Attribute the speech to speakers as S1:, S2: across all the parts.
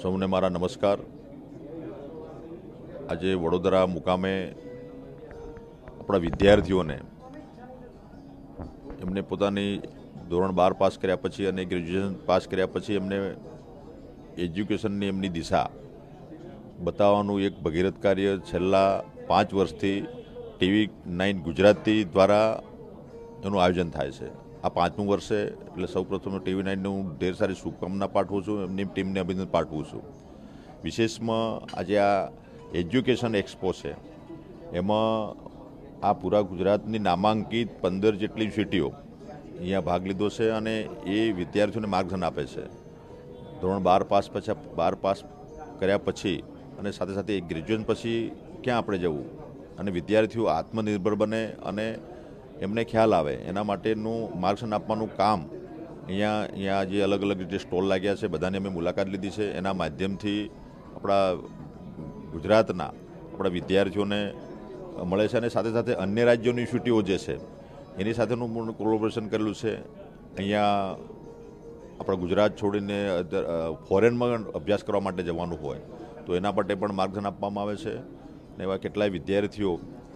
S1: સૌને મારા નમસ્કાર। આજે વડોદરા મુકામે આપણા વિદ્યાર્થીઓને એમને પોતાની ધોરણ 12 પાસ કર્યા પછી અને ગ્રેજ્યુએશન પાસ કર્યા પછી એમને એજ્યુકેશનની એમની દિશા બતાવવાનું એક ભગીરથ કાર્ય છેલ્લા 5 વર્ષથી TV9 ગુજરાતી દ્વારા એનું આયોજન થાય છે। આ 5મું વર્ષે એટલે સૌપ્રથમ TV9ને હું ઢેર સારી શુભકામના પાઠવું છું, એમની ટીમને અભિનંદન પાઠવું છું। વિશેષમાં આજે આ એજ્યુકેશન એક્સપો છે, એમાં આ પૂરા ગુજરાતની નામાંકિત 15 જેટલી યુનિવર્સિટીઓ અહીંયા ભાગ લીધો છે અને એ વિદ્યાર્થીઓને માર્ગદર્શન આપે છે। ધોરણ 12 પાસ કર્યા પછી અને સાથે સાથે ગ્રેજ્યુએશન પછી ક્યાં આપણે જવું અને વિદ્યાર્થીઓ આત્મનિર્ભર બને અને એમને ખ્યાલ આવે એના માટેનું માર્ગદર્શન આપવાનું કામ અહીંયા જે અલગ અલગ જે સ્ટોલ લાગ્યા છે બધાની અમે મુલાકાત લીધી છે। એના માધ્યમથી આપણા ગુજરાતના આપણા વિદ્યાર્થીઓને મળે છે અને સાથે સાથે અન્ય રાજ્યોની યુનિવર્સિટીઓ જે છે એની સાથેનું પૂર્ણ કોલેબોરેશન કરેલું છે। અહીંયા આપણા ગુજરાત છોડીને ફોરેનમાં અભ્યાસ કરવા માટે જવાનું હોય તો એના માટે પણ માર્ગદર્શન આપવામાં આવે છે અને એવા કેટલાય વિદ્યાર્થીઓ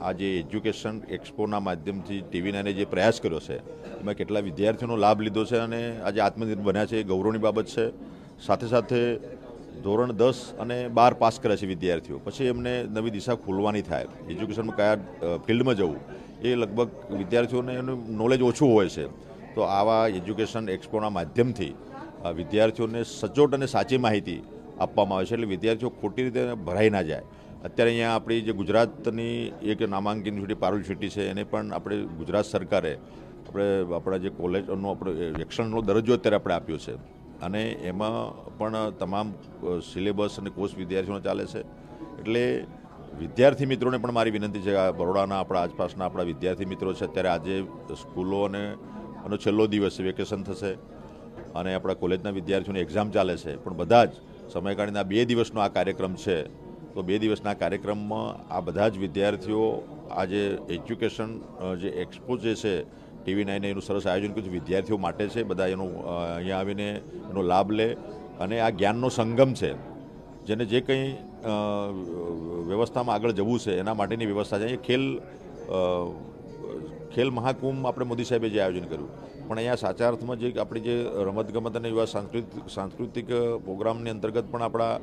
S1: આ જે એજ્યુકેશન એક્સપોના માધ્યમથી TV9એ જે પ્રયાસ કર્યો છે એમાં કેટલા વિદ્યાર્થીઓનો લાભ લીધો છે અને આજે આત્મનિર્ભર બન્યા છે, એ ગૌરવની બાબત છે। સાથે સાથે ધોરણ 10 અને 12 પાસ કર્યા છે વિદ્યાર્થીઓ, પછી એમને નવી દિશા ખોલવાની થાય, એજ્યુકેશનમાં કયા ફિલ્ડમાં જવું એ લગભગ વિદ્યાર્થીઓને એનું નોલેજ ઓછું હોય છે। તો આવા એજ્યુકેશન એક્સપોના માધ્યમથી વિદ્યાર્થીઓને સચોટ અને સાચી માહિતી આપવામાં આવે છે, એટલે વિદ્યાર્થીઓ ખોટી રીતે ભરાઈ ના જાય। અત્યારે અહીંયા આપણી જે ગુજરાતની એક નામાંકિત યુનિવર્સિટી પારુલ યુનિવર્સિટી છે એને પણ આપણે ગુજરાત સરકારે આપણા જે કોલેજનો આપણે એક્સટર્નલનો દરજ્જો અત્યારે આપણે આપ્યો છે અને એમાં પણ તમામ સિલેબસ અને કોર્સ વિદ્યાર્થીઓને ચાલે છે। એટલે વિદ્યાર્થી મિત્રોને પણ મારી વિનંતી છે, આ બરોડાના આપણા આસપાસના આપણા વિદ્યાર્થી મિત્રો છે, અત્યારે આજે સ્કૂલો અને એનો છેલ્લો દિવસ છે, વેકેશન થશે અને આપણા કોલેજના વિદ્યાર્થીઓની એક્ઝામ ચાલે છે, પણ બધા જ સમય કાઢીને 2 દિવસનો આ કાર્યક્રમ છે। તો 2 દિવસના કાર્યક્રમમાં આ બધા જ વિદ્યાર્થીઓ આજે એજ્યુકેશન જે એક્સપો જે છે TV9એ એનું સરસ આયોજન કર્યું વિદ્યાર્થીઓ માટે છે, બધા એનું અહીંયા આવીને એનો લાભ લે અને આ જ્ઞાનનો સંગમ છે, જેને જે કંઈ વ્યવસ્થામાં આગળ જવું છે એના માટેની વ્યવસ્થા છે। ખેલ મહાકુંભ આપણે મોદી સાહેબે જે આયોજન કર્યું, પણ અહીંયા સાચા અર્થમાં જે આપણી જે રમતગમત અને એવા સાંસ્કૃતિક પ્રોગ્રામની અંતર્ગત પણ આપણા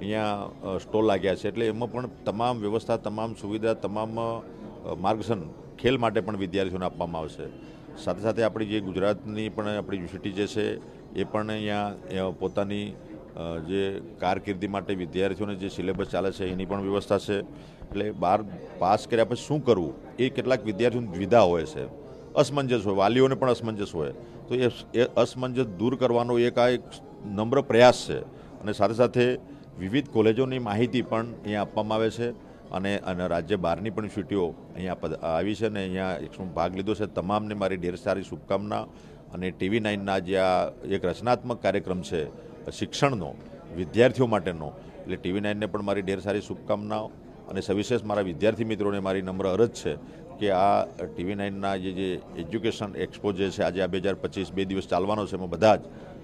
S1: અહીંયા સ્ટોલ લાગ્યા છે, એટલે એમાં પણ તમામ વ્યવસ્થા, તમામ સુવિધા, તમામ માર્ગદર્શન ખેલ માટે પણ વિદ્યાર્થીઓને આપવામાં આવશે। સાથે સાથે આપણી જે ગુજરાતની પણ આપણી યુનિવર્સિટી જે છે એ પણ અહીંયા પોતાની જે કારકિર્દી માટે વિદ્યાર્થીઓને જે સિલેબસ ચાલે છે એની પણ વ્યવસ્થા છે। એટલે 12 પાસ કર્યા પછી શું કરવું એ કેટલાક વિદ્યાર્થીઓની દ્વિધા હોય છે, અસમંજસ હોય, વાલીઓને પણ અસમંજસ હોય, તો એ અસમંજસ દૂર કરવાનો એક નમ્ર પ્રયાસ છે અને સાથે સાથે વિવિધ કોલેજોની માહિતી પણ અહીંયા આપવામાં આવે છે અને રાજ્ય બહારની પણ યુનિવર્સિટીઓ અહીંયા આવી છે અને અહીંયા ભાગ લીધો છે। તમામને મારી ઢેર સારી શુભકામના અને TV9ના જે આ એક રચનાત્મક કાર્યક્રમ છે શિક્ષણનો વિદ્યાર્થીઓ માટેનો, એટલે TV9ને પણ મારી ઢેર સારી શુભકામનાઓ અને સવિશેષ મારા વિદ્યાર્થી મિત્રોને મારી નમ્ર અરજ છે કે આ TV9ના જે એજ્યુકેશન એક્સપો જે છે આજે આ 2025 2 દિવસ ચાલવાનો છે, એમાં બધા જ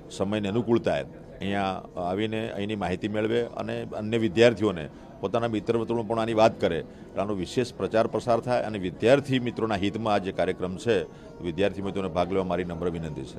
S1: સમયની અનુકૂળતાએ અહીંયા આવીને અહીંની માહિતી મેળવે અને અન્ય વિદ્યાર્થીઓને પોતાના મિત્રવર્તુળમાં પણ આની વાત કરે, આનો વિશેષ પ્રચાર પ્રસાર થાય અને વિદ્યાર્થી મિત્રોના હિતમાં આ જે કાર્યક્રમ છે વિદ્યાર્થી મિત્રોને ભાગ લેવા મારી નમ્ર વિનંતી છે।